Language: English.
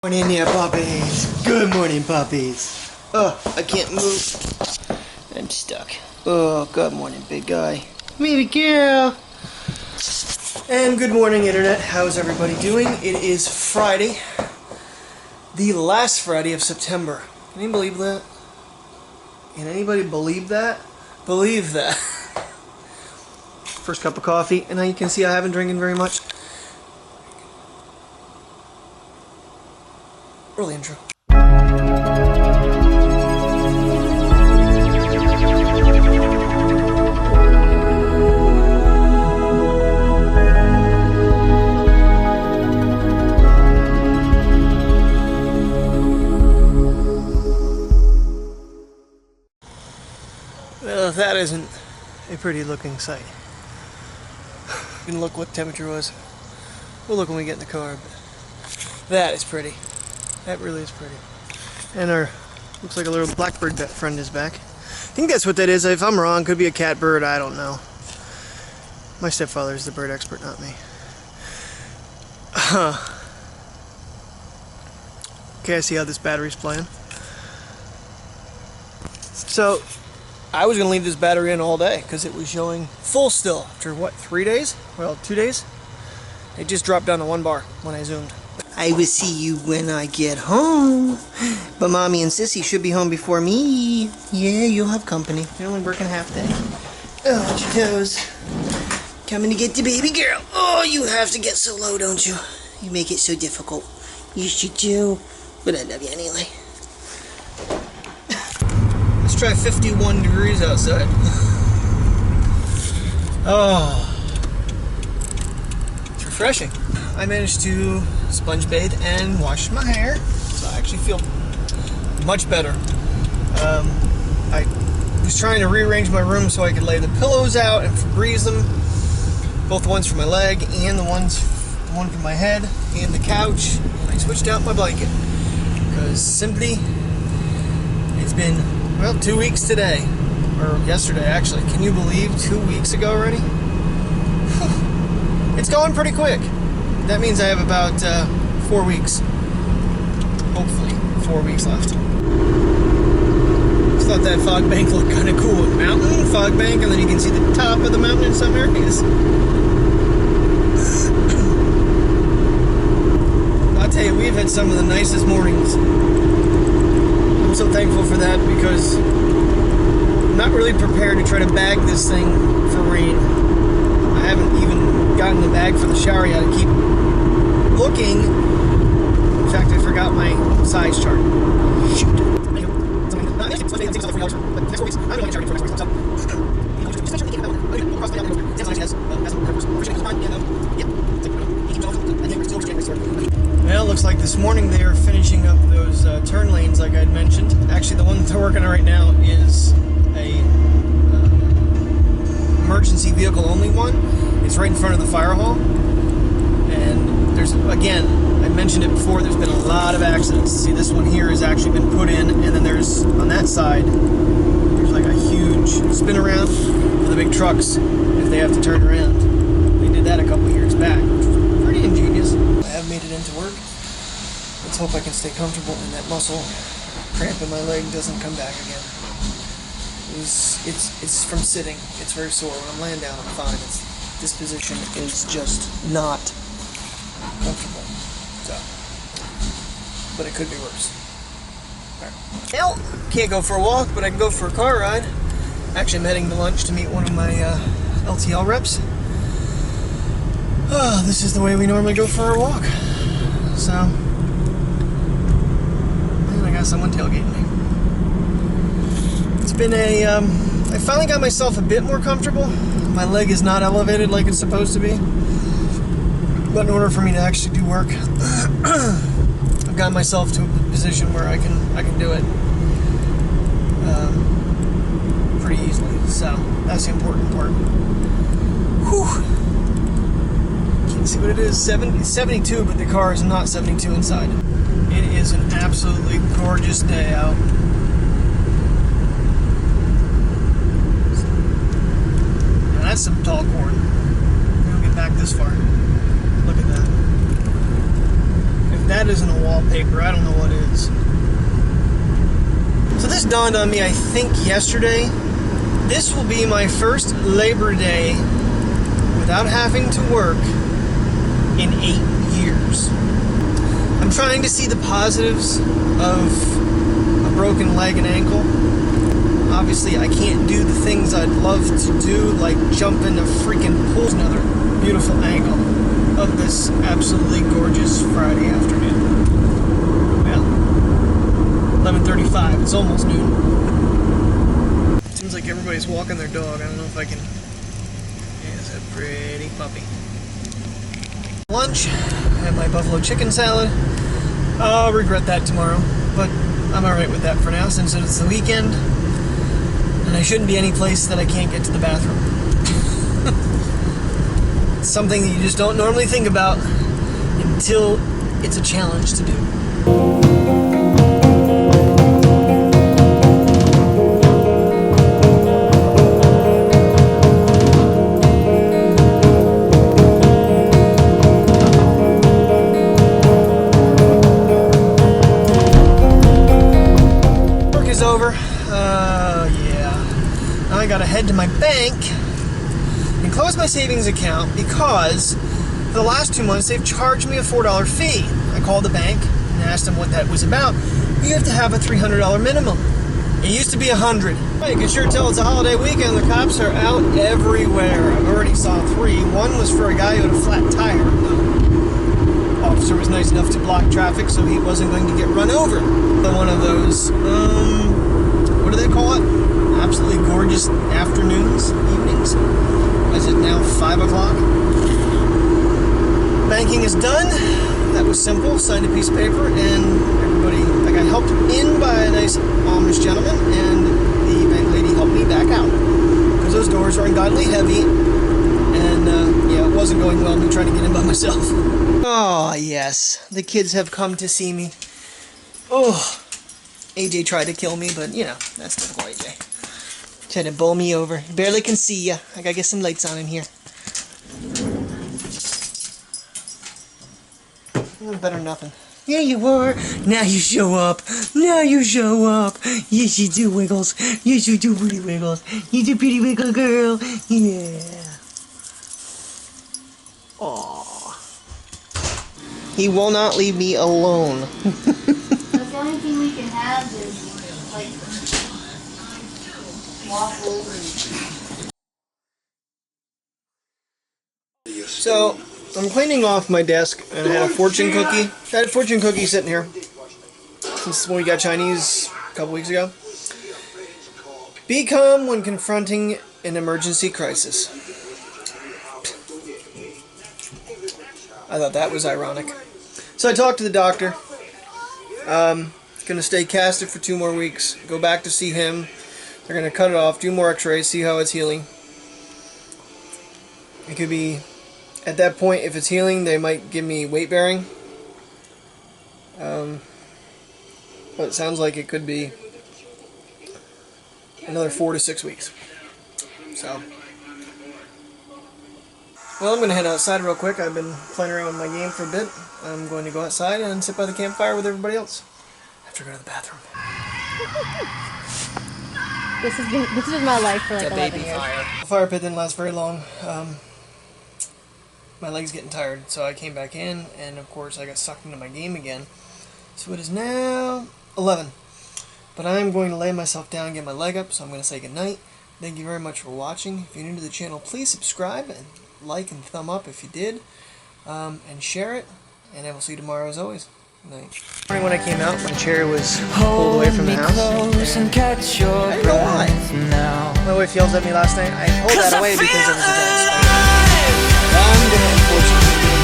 Morning, yeah, puppies. Good morning, puppies. Oh, I can't move. I'm stuck. Oh, good morning, big guy. Baby girl. And good morning, Internet. How's everybody doing? It is Friday. The last Friday of September. Can you believe that? Can anybody believe that? Believe that. First cup of coffee, and now you can see I haven't drinking very much. Early intro. Well, that isn't a pretty looking sight. You can look what the temperature was. We'll look when we get in the car, but that is pretty. That really is pretty. And our, looks like a little blackbird friend is back. I think that's what that is. If I'm wrong, could be a cat bird, I don't know. My stepfather is the bird expert, not me. Okay, I see how this battery's playing. So, I was going to leave this battery in all day because it was showing full still after what, 3 days? Well, 2 days? It just dropped down to 1 bar when I zoomed. I will see you when I get home. But Mommy and Sissy should be home before me. Yeah, you'll have company. You're only working half day. Oh, watch your toes. Coming to get the baby girl. Oh, you have to get so low, don't you? You make it so difficult. Yes, you do. But I love you anyway. Let's try 51 degrees outside. Oh. It's refreshing. I managed to sponge bathe and wash my hair, so I actually feel much better. I was trying to rearrange my room so I could lay the pillows out and Febreze them, both the ones for my leg and the one for my head and the couch, and I switched out my blanket because simply it's been, well, 2 weeks today, or yesterday actually. Can you believe 2 weeks ago already? It's going pretty quick. That means I have about 4 weeks, hopefully 4 weeks left. Just thought that fog bank looked kind of cool. Mountain, fog bank, and then you can see the top of the mountain in some areas. I'll tell you, we've had some of the nicest mornings. I'm so thankful for that because I'm not really prepared to try to bag this thing for rain. I haven't even gotten the bag for the shower yet. I keep looking. In fact, I forgot my size chart. Shoot. Well, it looks like this morning they are finishing up those turn lanes like I'd mentioned. Actually, the one that they're working on right now is a emergency vehicle only one. It's right in front of the fire hall. And there's, again, I mentioned it before, there's been a lot of accidents. See, this one here has actually been put in, and then there's, on that side, there's like a huge spin around for the big trucks if they have to turn around. They did that a couple years back, which was pretty ingenious. I have made it into work. Let's hope I can stay comfortable and that muscle cramp in my leg doesn't come back again. It's from sitting. It's very sore. When I'm laying down, I'm fine. This position is just not comfortable. So, but it could be worse. Right. Well, can't go for a walk, but I can go for a car ride. Actually, I'm heading to lunch to meet one of my LTL reps. Oh, this is the way we normally go for a walk. So, and I got someone tailgating me. It's been a, I finally got myself a bit more comfortable. My leg is not elevated like it's supposed to be. But in order for me to actually do work, I've gotten myself to a position where I can do it pretty easily. So that's the important part. Whew. Can't see what it is. 72, but the car is not 72 inside. It is an absolutely gorgeous day out. Now that's some tall corn. We don't get back this far. Look at that. that isn't a wallpaper, I don't know what is. So this dawned on me, I think yesterday. This will be my first Labor Day without having to work in 8 years. I'm trying to see the positives of a broken leg and ankle. Obviously, I can't do the things I'd love to do, like jump in a freaking pool. Another beautiful angle of this absolutely gorgeous Friday afternoon. Well, 11:35. It's almost noon. Seems like everybody's walking their dog. I don't know if I can. Yeah, it's a pretty puppy. Lunch. I have my buffalo chicken salad. I'll regret that tomorrow, but I'm alright with that for now since it's the weekend. And I shouldn't be any place that I can't get to the bathroom. It's something that you just don't normally think about until it's a challenge to do. Work is over. I gotta head to my bank and close my savings account because for the last 2 months they've charged me a $4 fee. I called the bank and asked them what that was about. You have to have a $300 minimum. It used to be $100. You can sure tell it's a holiday weekend. The cops are out everywhere. I've already saw 3. One was for a guy who had a flat tire. The officer was nice enough to block traffic so he wasn't going to get run over. One of those, what do they call it? Absolutely gorgeous afternoons, evenings. Is it now 5 o'clock? Banking is done. That was simple. Signed a piece of paper, and everybody. I got helped in by a nice Amish gentleman, and the bank lady helped me back out because those doors are ungodly heavy, and yeah, it wasn't going well. Me trying to get in by myself. Oh yes, the kids have come to see me. Oh, AJ tried to kill me, but you know that's typical AJ. Tried to bowl me over. Barely can see ya. I gotta get some lights on in here. Better than nothing. Here you are. Now you show up. Now you show up. Yes, you do, Wiggles. Yes, you do, pretty Wiggles. You do, pretty Wiggle girl. Yeah. Aww. He will not leave me alone. The only thing we can have is like waffles and... So, I'm cleaning off my desk and I had a fortune cookie. I had a fortune cookie sitting here since when we got Chinese a couple weeks ago. Be calm when confronting an emergency crisis. I thought that was ironic. So I talked to the doctor. Gonna stay casted for 2 more weeks. Go back to see him. They're gonna cut it off, do more x-rays, see how it's healing. It could be, at that point, if it's healing, they might give me weight bearing. But it sounds like it could be another 4 to 6 weeks. So, well, I'm going to head outside real quick. I've been playing around with my game for a bit. I'm going to go outside and sit by the campfire with everybody else. I have to go to the bathroom. This is my life for like 11 years. The fire pit didn't last very long. My leg's getting tired, so I came back in, and of course I got sucked into my game again. So it is now 11. But I'm going to lay myself down and get my leg up, so I'm going to say goodnight. Thank you very much for watching. If you're new to the channel, please subscribe and like and thumb up if you did, and share it. And I will see you tomorrow as always. Good night. When I came out, my chair was pulled away from the house. And I don't know why. My wife yelled at me last night. I pulled that away because it was a giant spider. I'm going to unfortunately